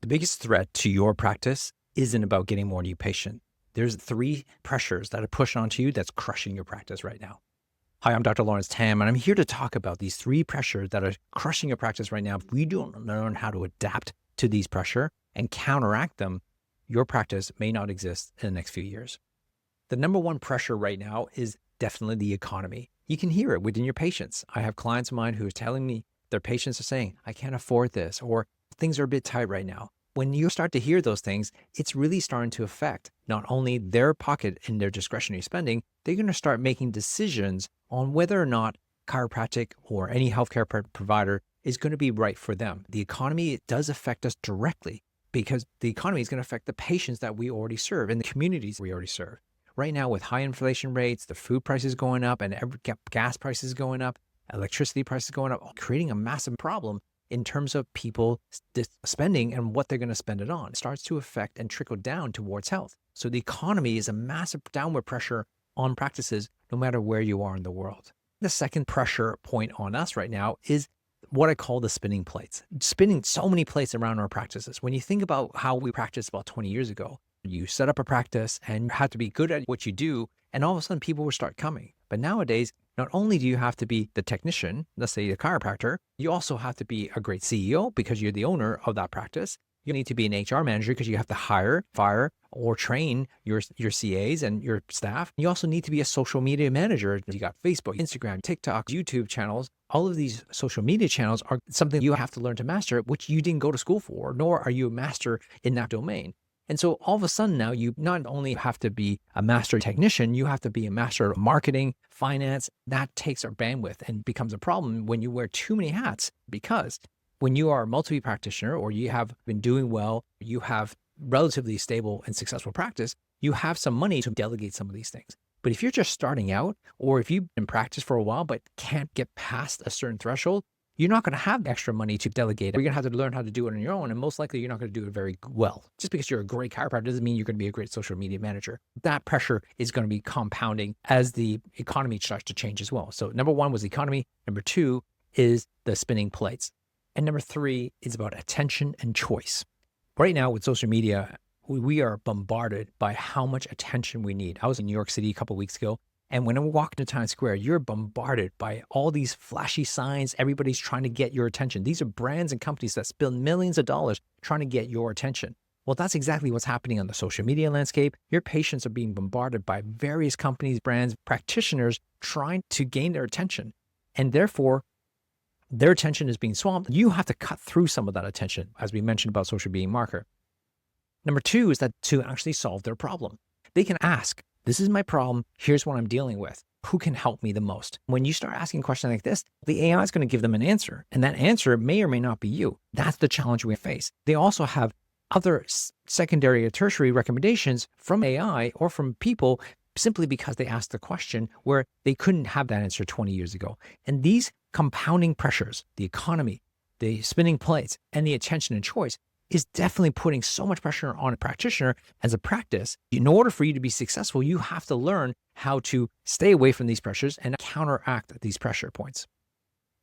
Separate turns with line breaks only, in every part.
The biggest threat to your practice isn't about getting more new patients. There's three pressures that are pushed onto you that's crushing your practice right now. Hi, I'm Dr. Lawrence Tam, and I'm here to talk about these three pressures that are crushing your practice right now. If we don't learn how to adapt to these pressure and counteract them, your practice may not exist in the next few years. The number one pressure right now is definitely the economy. You can hear it within your patients. I have clients of mine who are telling me their patients are saying, I can't afford this, or things are a bit tight right now. When you start to hear those things, it's really starting to affect not only their pocket and their discretionary spending, they're going to start making decisions on whether or not chiropractic or any healthcare provider is going to be right for them. The economy, it does affect us directly because the economy is going to affect the patients that we already serve and the communities we already serve. Right now, with high inflation rates, the food prices going up and gas prices going up, electricity prices going up, creating a massive problem in terms of people spending and what they're going to spend it on. It starts to affect and trickle down towards health. So the economy is a massive downward pressure on practices, no matter where you are in the world. The second pressure point on us right now is what I call the spinning plates. Spinning so many plates around our practices. When you think about how we practiced about 20 years ago, you set up a practice and you had to be good at what you do, and all of a sudden people will start coming. But nowadays, not only do you have to be the technician, let's say the chiropractor, you also have to be a great CEO because you're the owner of that practice. You need to be an HR manager because you have to hire, fire, or train your CAs and your staff. You also need to be a social media manager. You got Facebook, Instagram, TikTok, YouTube channels. All of these social media channels are something you have to learn to master, which you didn't go to school for, nor are you a master in that domain. And so all of a sudden now you not only have to be a master technician, you have to be a master of marketing, finance. That takes our bandwidth and becomes a problem when you wear too many hats, because when you are a multi-practitioner or you have been doing well, you have relatively stable and successful practice, you have some money to delegate some of these things. But if you're just starting out, or if you've been practiced for a while but can't get past a certain threshold, you're not going to have extra money to delegate. You're going to have to learn how to do it on your own. And most likely you're not going to do it very well. Just because you're a great chiropractor doesn't mean you're going to be a great social media manager. That pressure is going to be compounding as the economy starts to change as well. So number one was the economy. Number two is the spinning plates. And number three is about attention and choice. Right now with social media, we are bombarded by how much attention we need. I was in New York City a couple of weeks ago. And when I walk into Times Square, you're bombarded by all these flashy signs. Everybody's trying to get your attention. These are brands and companies that spend millions of dollars trying to get your attention. Well, that's exactly what's happening on the social media landscape. Your patients are being bombarded by various companies, brands, practitioners trying to gain their attention. And therefore, their attention is being swamped. You have to cut through some of that attention, as we mentioned about social being marker. Number two is that to actually solve their problem. They can ask, this is my problem. Here's what I'm dealing with. Who can help me the most? When you start asking questions like this, the AI is going to give them an answer. And that answer may or may not be you. That's the challenge we face. They also have other secondary or tertiary recommendations from AI or from people simply because they asked the question where they couldn't have that answer 20 years ago. And these compounding pressures, the economy, the spinning plates, and the attention and choice is definitely putting so much pressure on a practitioner as a practice. In order for you to be successful, you have to learn how to stay away from these pressures and counteract these pressure points.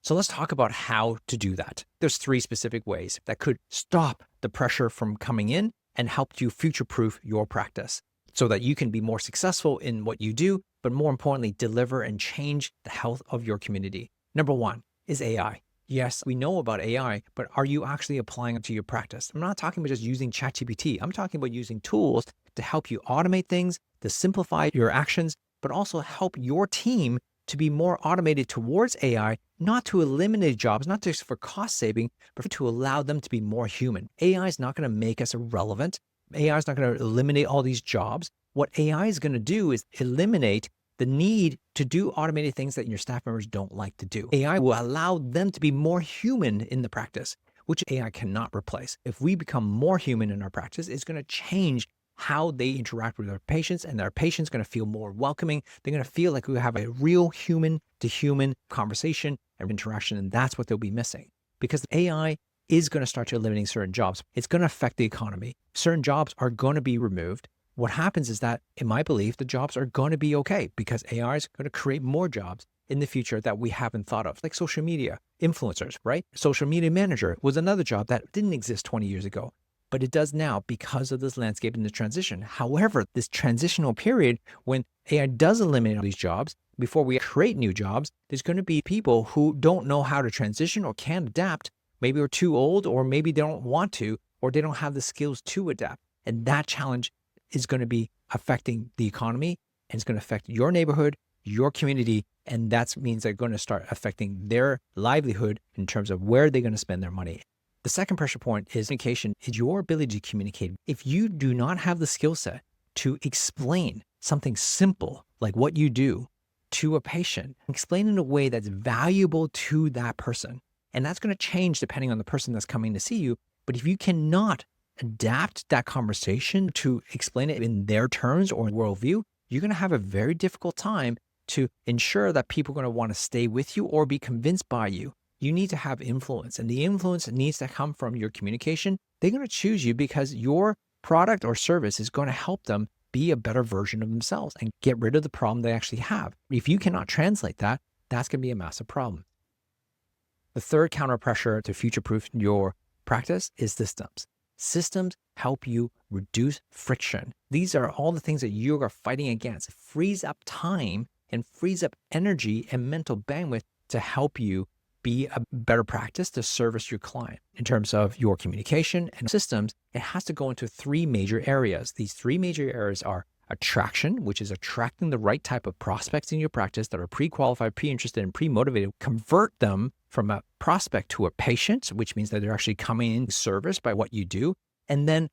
So let's talk about how to do that. There's three specific ways that could stop the pressure from coming in and help you future-proof your practice so that you can be more successful in what you do, but more importantly, deliver and change the health of your community. Number one is AI. Yes, we know about AI, but are you actually applying it to your practice? I'm not talking about just using ChatGPT. I'm talking about using tools to help you automate things, to simplify your actions, but also help your team to be more automated towards AI, not to eliminate jobs, not just for cost saving, but to allow them to be more human. AI is not going to make us irrelevant. AI is not going to eliminate all these jobs. What AI is going to do is eliminate the need to do automated things that your staff members don't like to do. AI will allow them to be more human in the practice, which AI cannot replace. If we become more human in our practice, it's going to change how they interact with our patients, and our patients are going to feel more welcoming. They're going to feel like we have a real human to human conversation and interaction, and that's what they'll be missing. Because AI is going to start to eliminate certain jobs. It's going to affect the economy. Certain jobs are going to be removed. What happens is that, in my belief, the jobs are going to be okay because AI is going to create more jobs in the future that we haven't thought of, like social media influencers, right? Social media manager was another job that didn't exist 20 years ago. but it does now because of this landscape and the transition. However, this transitional period, when AI does eliminate all these jobs, before we create new jobs, there's going to be people who don't know how to transition or can't adapt. Maybe are too old, or maybe they don't want to, or they don't have the skills to adapt. And that challenge is going to be affecting the economy, and it's going to affect your neighborhood, your community, and that means they're going to start affecting their livelihood in terms of where they're going to spend their money. The second pressure point is communication, is your ability to communicate. If you do not have the skill set to explain something simple like what you do to a patient, explain in a way that's valuable to that person, and that's going to change depending on the person that's coming to see you. But if you cannot adapt that conversation to explain it in their terms or worldview, you're going to have a very difficult time to ensure that people are going to want to stay with you or be convinced by you. You need to have influence, and the influence needs to come from your communication. They're going to choose you because your product or service is going to help them be a better version of themselves and get rid of the problem they actually have. If you cannot translate that, that's going to be a massive problem. The third counter pressure to future-proof your practice is systems. Systems help you reduce friction. These are all the things that you are fighting against. It frees up time and frees up energy and mental bandwidth to help you be a better practice to service your client. In terms of your communication and systems, it has to go into three major areas. These three major areas are attraction, which is attracting the right type of prospects in your practice that are pre-qualified, pre-interested, and pre-motivated. Convert them from a prospect to a patient, which means that they're actually coming in service by what you do. And then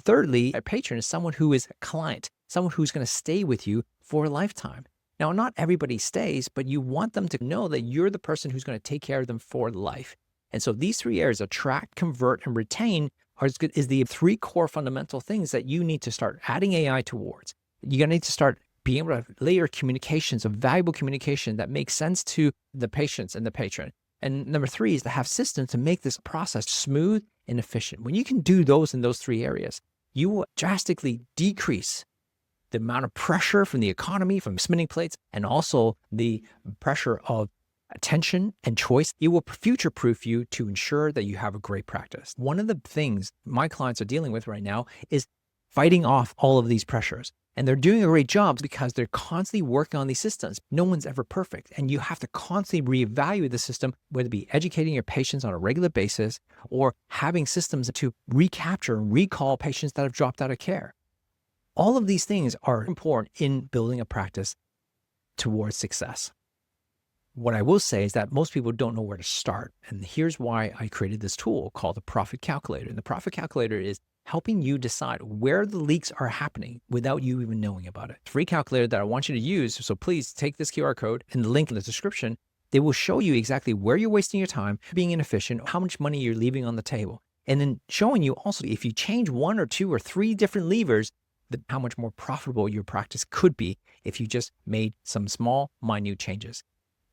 thirdly, a patron is someone who is a client, someone who's going to stay with you for a lifetime. Now, not everybody stays, but you want them to know that you're the person who's going to take care of them for life. And so these three areas, attract, convert, and retain, is the three core fundamental things that you need to start adding AI towards. You're going to need to start being able to layer communications of valuable communication that makes sense to the patients and the patron. And number three is to have systems to make this process smooth and efficient. When you can do those in those three areas, you will drastically decrease the amount of pressure from the economy, from spinning plates, and also the pressure of attention and choice. It will future-proof you to ensure that you have a great practice. One of the things my clients are dealing with right now is fighting off all of these pressures. And they're doing a great job because they're constantly working on these systems. No one's ever perfect. And you have to constantly reevaluate the system, whether it be educating your patients on a regular basis or having systems to recapture and recall patients that have dropped out of care. All of these things are important in building a practice towards success. What I will say is that most people don't know where to start. And here's why I created this tool called the Profit Calculator. And the Profit Calculator is helping you decide where the leaks are happening without you even knowing about it. Free calculator that I want you to use. So please take this QR code and the link in the description. They will show you exactly where you're wasting your time, being inefficient, how much money you're leaving on the table. And then showing you also, if you change one or two or three different levers, how much more profitable your practice could be if you just made some small, minute changes.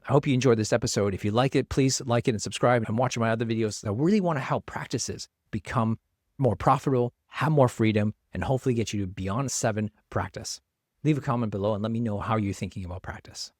I hope you enjoyed this episode. If you like it, please like it and subscribe and watch my other videos. I really want to help practices become more profitable, have more freedom, and hopefully get you to beyond 7 practice. Leave a comment below and let me know how you're thinking about practice.